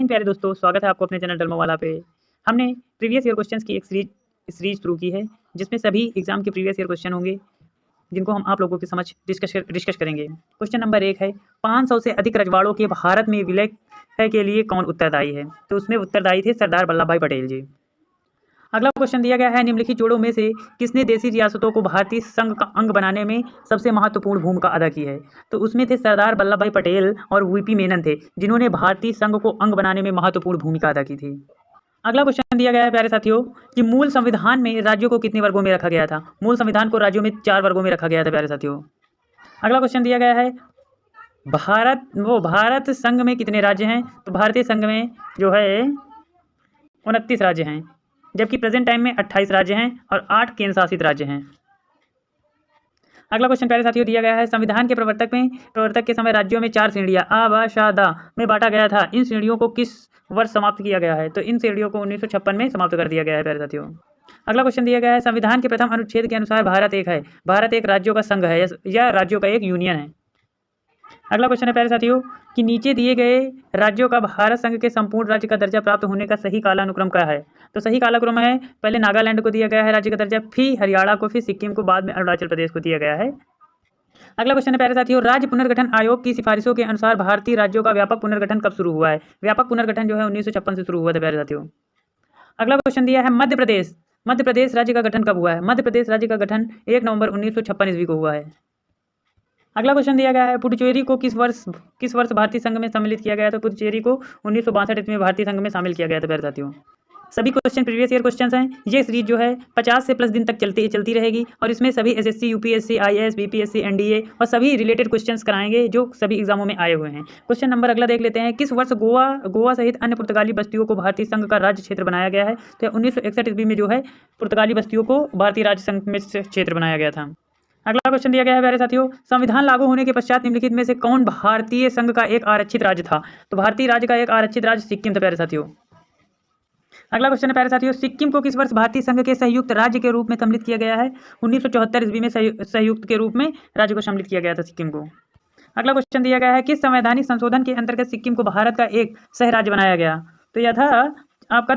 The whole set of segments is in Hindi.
प्यारे दोस्तों, स्वागत है आपको अपने चैनल डलमो वाला पे। हमने प्रीवियस ईयर क्वेश्चंस की एक सीरीज शुरू की है, जिसमें सभी एग्जाम के प्रीवियस ईयर क्वेश्चन होंगे, जिनको हम आप लोगों के समझ डिस्कस करेंगे। क्वेश्चन नंबर 1 है, 500 से अधिक रजवाड़ों के भारत में विलय के लिए कौन उत्तरदायी है? तो उसमें उत्तरदायी थे सरदार वल्लभ भाई पटेल जी। अगला क्वेश्चन दिया गया है, निम्नलिखित जोड़ों में से किसने देशी रियासतों को भारतीय संघ का अंग बनाने में सबसे महत्वपूर्ण भूमिका अदा की है? तो उसमें थे सरदार वल्लभ भाई पटेल और वीपी मेनन थे, जिन्होंने भारतीय संघ को अंग बनाने में महत्वपूर्ण भूमिका अदा की थी। अगला क्वेश्चन दिया गया है प्यारे साथियों कि मूल संविधान में राज्यों को कितने वर्गों में रखा गया था? मूल संविधान को राज्यों में 4 वर्गों में रखा गया था प्यारे साथियों। अगला क्वेश्चन दिया गया है, भारत संघ में कितने राज्य हैं? तो भारतीय संघ में जो है 29 राज्य हैं, जबकि प्रेजेंट टाइम में 28 राज्य हैं और 8 केंद्र शासित राज्य हैं। अगला क्वेश्चन प्यारे साथियों दिया गया है, संविधान के प्रवर्तक के समय राज्यों में 4 श्रेणियां आ बा शा दा में बांटा गया था। इन श्रेणियों को किस वर्ष समाप्त किया गया है? तो इन श्रेणियों को 1956 में समाप्त कर दिया गया है प्यारे साथियों। अगला क्वेश्चन दिया गया है, संविधान के प्रथम अनुच्छेद के अनुसार भारत एक है। भारत एक राज्यों का संघ है या राज्यों का एक यूनियन है? अगला क्वेश्चन है प्यारे साथियों कि नीचे दिए गए राज्यों का भारत संघ के संपूर्ण राज्य का दर्जा प्राप्त होने का सही कालानुक्रम क्या है? तो सही कालानुक्रम है, पहले नागालैंड को दिया गया है राज्य का दर्जा, फिर हरियाणा को, फिर सिक्किम को, बाद में अरुणाचल प्रदेश को दिया गया है। अगला क्वेश्चन है प्यारे साथियों, राज्य पुनर्गठन आयोग की सिफारिशों के अनुसार भारतीय राज्यों का व्यापक पुनर्गठन कब शुरू हुआ है? व्यापक पुनर्गठन जो है 1956 से शुरू हुआ था प्यारे साथियों। अगला क्वेश्चन दिया है, मध्य प्रदेश राज्य का गठन कब हुआ है? मध्य प्रदेश राज्य का गठन 1 नवंबर 1956 ईस्वी को हुआ है। अगला क्वेश्चन दिया गया है, पुडुचेरी को किस वर्ष भारतीय संघ में सम्मिलित किया गया? तो पुडुचेरी को 1962 में भारतीय संघ में शामिल किया गया था प्यारे साथियों। सभी क्वेश्चन प्रीवियस ईयर क्वेश्चन हैं। ये सीरीज जो है 50 से प्लस दिन तक चलती रहेगी और इसमें सभी SSC, UPSC, IAS, BPSC, NDA और सभी रिलेटेड क्वेश्चंस कराएंगे जो सभी एग्जामों में आए हुए हैं। क्वेश्चन नंबर अगला देख लेते हैं, किस वर्ष गोवा सहित अन्य पुर्तगाली बस्तियों को भारतीय संघ का राज्य क्षेत्र बनाया गया है? तो 1961 ईस्वी में जो है पुर्तगाली बस्तियों को भारतीय राज्य संघ में क्षेत्र बनाया गया था। अगला क्वेश्चन दिया गया है प्यारे साथियों, संविधान लागू होने के पश्चात निम्नलिखित में से कौन भारतीय संघ का एक आरक्षित राज्य था? तो भारतीय राज्य का एक आरक्षित राज्य सिक्किम था प्यारे साथियों। अगला क्वेश्चन है प्यारे साथियों, सिक्किम को किस वर्ष भारतीय संघ के संयुक्त राज्य के रूप में सम्मिलित किया गया है? 1974 ईस्वी में संयुक्त के रूप में राज्य को सम्मिलित किया गया था सिक्किम को। अगला क्वेश्चन दिया गया है, किस संवैधानिक संशोधन के अंतर्गत सिक्किम को भारत का एक सह राज्य बनाया गया? तो यह था आपका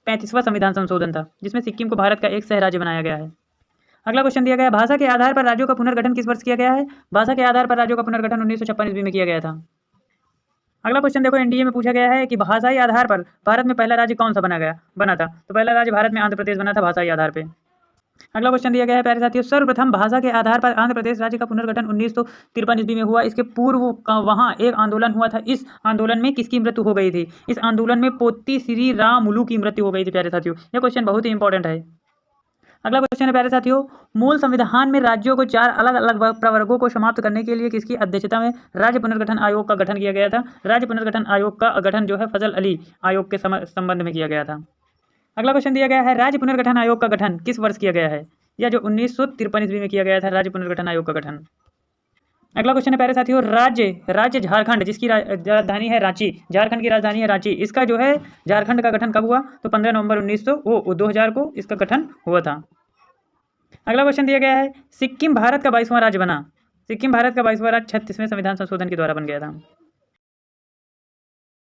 35वां संविधान संशोधन था, जिसमें सिक्किम को भारत का एक सह राज्य बनाया गया है। अगला क्वेश्चन दिया गया है, भाषा के आधार पर राज्यों का पुनर्गठन किस वर्ष किया गया है? भाषा के आधार पर राज्यों का पुनर्गठन 1956 ईस्वी में किया गया था। अगला क्वेश्चन देखो, एनडीए में पूछा गया है कि भाषाई आधार पर भारत में पहला राज्य कौन सा बना था? तो पहला राज्य भारत में आंध्र प्रदेश बना था भाषाई आधार पे। अगला क्वेश्चन दिया गया है प्यारे साथियों, सर्वप्रथम भाषा के आधार पर आंध्र प्रदेश राज्य का पुनर्गठन 1953 ईस्वी में हुआ। इसके पूर्व वहाँ एक आंदोलन हुआ था। इस आंदोलन में किसकी मृत्यु हो गई थी? इस आंदोलन में पोती श्री रामुलु की मृत्यु हो गई थी प्यारे साथियों। यह क्वेश्चन बहुत ही इंपॉर्टेंट है। अगला क्वेश्चन है प्यारे साथियों, मूल संविधान में राज्यों को 4 अलग अलग प्रवर्गों को समाप्त करने के लिए किसकी अध्यक्षता में राज्य पुनर्गठन आयोग का गठन किया गया था? राज्य पुनर्गठन आयोग का गठन जो है फजल अली आयोग के संबंध में किया गया था। अगला क्वेश्चन दिया गया है, राज्य पुनर्गठन आयोग का गठन किस वर्ष किया गया है? या जो 1953 ईस्वी में किया गया था राज्य पुनर्गठन आयोग का गठन। अगला क्वेश्चन है प्यारे साथियों, राज्य झारखंड जिसकी राजधानी है रांची, झारखंड की राजधानी है रांची, इसका जो है झारखंड का गठन कब हुआ? तो 15 नवंबर 2000 को इसका गठन हुआ था। अगला क्वेश्चन दिया गया है, सिक्किम भारत का 22वां राज्य बना। सिक्किम भारत का 22वां राज्य 36वें संविधान संशोधन के द्वारा बन गया था।